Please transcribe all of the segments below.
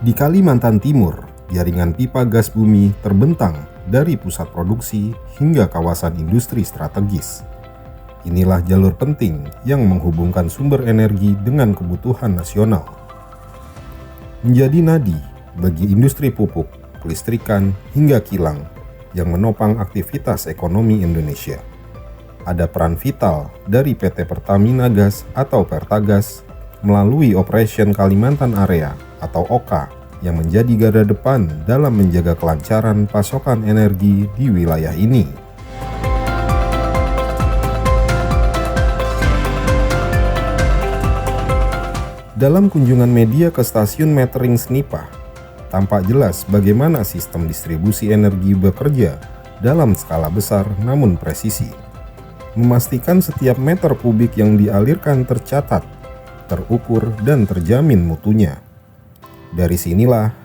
Di Kalimantan Timur, jaringan pipa gas bumi terbentang dari pusat produksi hingga kawasan industri strategis. Inilah jalur penting yang menghubungkan sumber energi dengan kebutuhan nasional. Menjadi nadi bagi industri pupuk, kelistrikan, hingga kilang yang menopang aktivitas ekonomi Indonesia. Ada peran vital dari PT Pertamina Gas atau Pertagas melalui Operation Kalimantan Area atau OKA yang menjadi garda depan dalam menjaga kelancaran pasokan energi di wilayah ini. Dalam kunjungan media ke stasiun metering Snipah, tampak jelas bagaimana sistem distribusi energi bekerja dalam skala besar namun presisi, memastikan setiap meter kubik yang dialirkan tercatat, terukur, dan terjamin mutunya. Dari sinilah,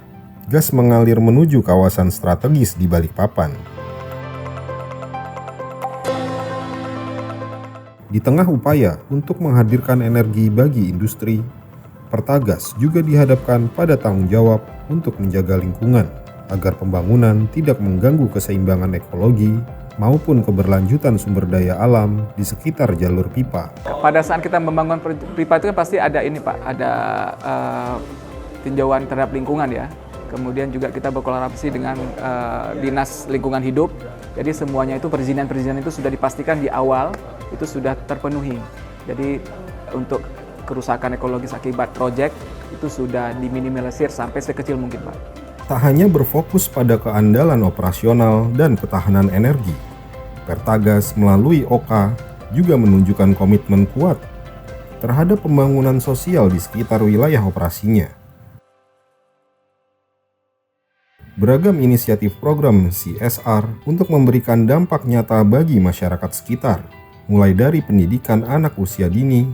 gas mengalir menuju kawasan strategis di Balikpapan. Di tengah upaya untuk menghadirkan energi bagi industri, Pertagas juga dihadapkan pada tanggung jawab untuk menjaga lingkungan agar pembangunan tidak mengganggu keseimbangan ekologi maupun keberlanjutan sumber daya alam di sekitar jalur pipa. Pada saat kita membangun pipa itu kan pasti ada ini Pak, ada tinjauan terhadap lingkungan ya. Kemudian juga kita berkolaborasi dengan Dinas Lingkungan Hidup. Jadi semuanya itu perizinan-perizinan itu sudah dipastikan di awal itu sudah terpenuhi. Jadi untuk kerusakan ekologis akibat proyek itu sudah diminimalisir sampai sekecil mungkin Pak. Tak hanya berfokus pada keandalan operasional dan ketahanan energi, Pertagas melalui OKA juga menunjukkan komitmen kuat terhadap pembangunan sosial di sekitar wilayah operasinya. Beragam inisiatif program CSR untuk memberikan dampak nyata bagi masyarakat sekitar, mulai dari pendidikan anak usia dini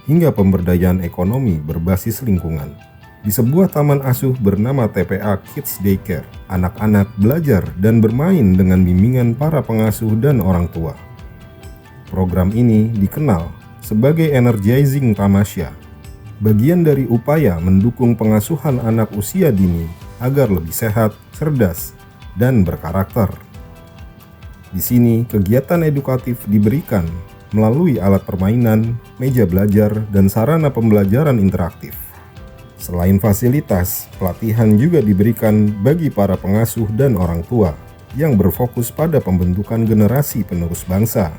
hingga pemberdayaan ekonomi berbasis lingkungan. Di sebuah taman asuh bernama TPA Kids Daycare, anak-anak belajar dan bermain dengan bimbingan para pengasuh dan orang tua. Program ini dikenal sebagai Energizing Tamasya, bagian dari upaya mendukung pengasuhan anak usia dini agar lebih sehat, cerdas, dan berkarakter. Di sini, kegiatan edukatif diberikan melalui alat permainan, meja belajar, dan sarana pembelajaran interaktif. Selain fasilitas, pelatihan juga diberikan bagi para pengasuh dan orang tua yang berfokus pada pembentukan generasi penerus bangsa.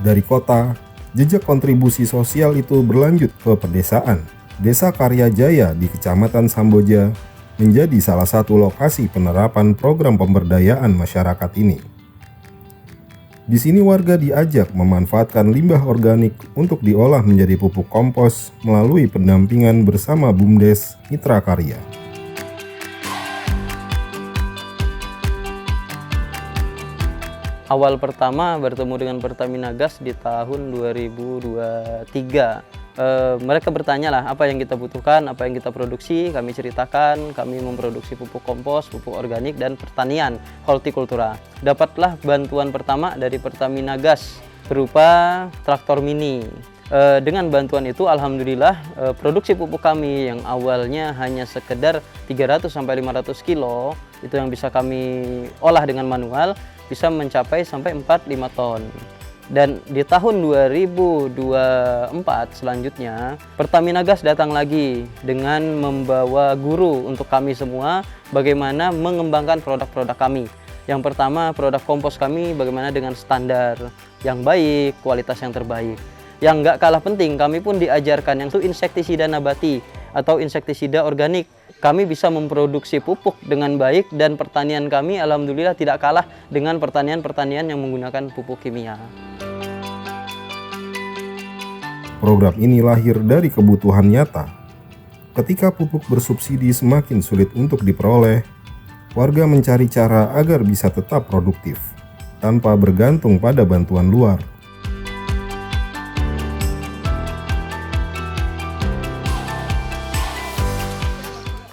Dari kota, jejak kontribusi sosial itu berlanjut ke pedesaan. Desa Karya Jaya di Kecamatan Samboja menjadi salah satu lokasi penerapan program pemberdayaan masyarakat ini. Di sini warga diajak memanfaatkan limbah organik untuk diolah menjadi pupuk kompos melalui pendampingan bersama BUMDes Mitra Karya. Awal pertama bertemu dengan Pertamina Gas di tahun 2023. Mereka bertanya lah apa yang kita butuhkan, apa yang kita produksi, kami ceritakan, kami memproduksi pupuk kompos, pupuk organik, dan pertanian, hortikultura. Dapatlah bantuan pertama dari Pertamina Gas berupa traktor mini. Dengan bantuan itu alhamdulillah produksi pupuk kami yang awalnya hanya sekedar 300-500 kilo itu yang bisa kami olah dengan manual bisa mencapai sampai 4-5 ton. Dan di tahun 2024 selanjutnya Pertamina Gas datang lagi dengan membawa guru untuk kami semua bagaimana mengembangkan produk-produk kami. Yang pertama, produk kompos kami bagaimana dengan standar yang baik, kualitas yang terbaik. Yang nggak kalah penting, kami pun diajarkan yang itu insektisida nabati atau insektisida organik. Kami bisa memproduksi pupuk dengan baik dan pertanian kami alhamdulillah tidak kalah dengan pertanian-pertanian yang menggunakan pupuk kimia. Program ini lahir dari kebutuhan nyata. Ketika pupuk bersubsidi semakin sulit untuk diperoleh, warga mencari cara agar bisa tetap produktif, tanpa bergantung pada bantuan luar.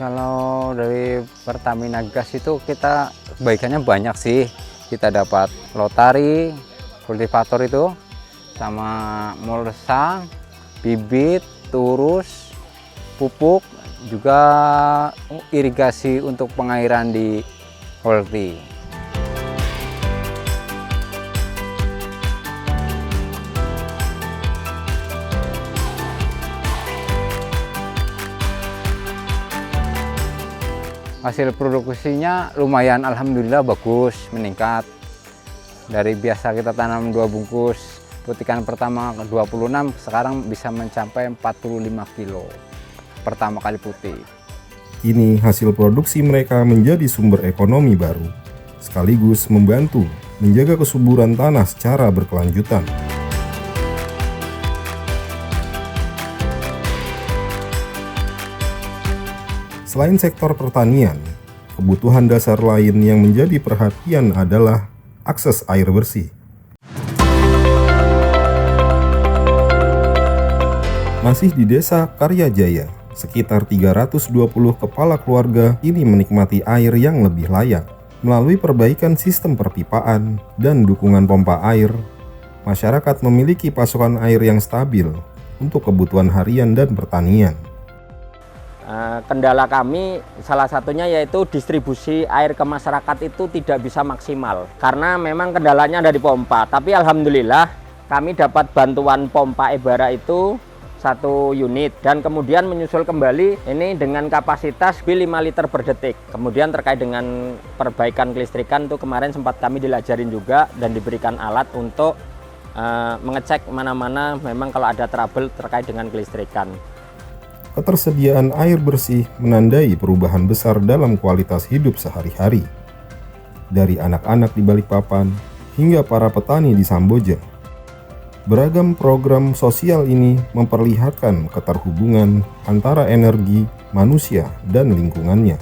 Kalau dari Pertamina Gas itu kita kebaikannya banyak sih. kita dapat lotari, kultivator itu, sama mulsa, bibit, turus, pupuk, juga irigasi untuk pengairan di holti. Hasil produksinya lumayan, alhamdulillah bagus, meningkat. Dari biasa kita tanam 2 bungkus putikan pertama 26, sekarang bisa mencapai 45 kilo pertama kali putih. Kini hasil produksi mereka menjadi sumber ekonomi baru, sekaligus membantu menjaga kesuburan tanah secara berkelanjutan. Selain sektor pertanian, kebutuhan dasar lain yang menjadi perhatian adalah akses air bersih. Masih di Desa Karyajaya, sekitar 320 kepala keluarga ini menikmati air yang lebih layak. Melalui perbaikan sistem perpipaan dan dukungan pompa air, masyarakat memiliki pasokan air yang stabil untuk kebutuhan harian dan pertanian. Kendala kami salah satunya yaitu distribusi air ke masyarakat itu tidak bisa maksimal karena memang kendalanya dari pompa, tapi alhamdulillah kami dapat bantuan pompa Ebara itu 1 unit dan kemudian menyusul kembali ini dengan kapasitas 5 liter per detik. Kemudian terkait dengan perbaikan kelistrikan itu kemarin sempat kami dilajarin juga dan diberikan alat untuk mengecek mana-mana memang kalau ada trouble terkait dengan kelistrikan. Ketersediaan air bersih menandai perubahan besar dalam kualitas hidup sehari-hari. Dari anak-anak di Balikpapan hingga para petani di Samboja. Beragam program sosial ini memperlihatkan keterhubungan antara energi, manusia, dan lingkungannya.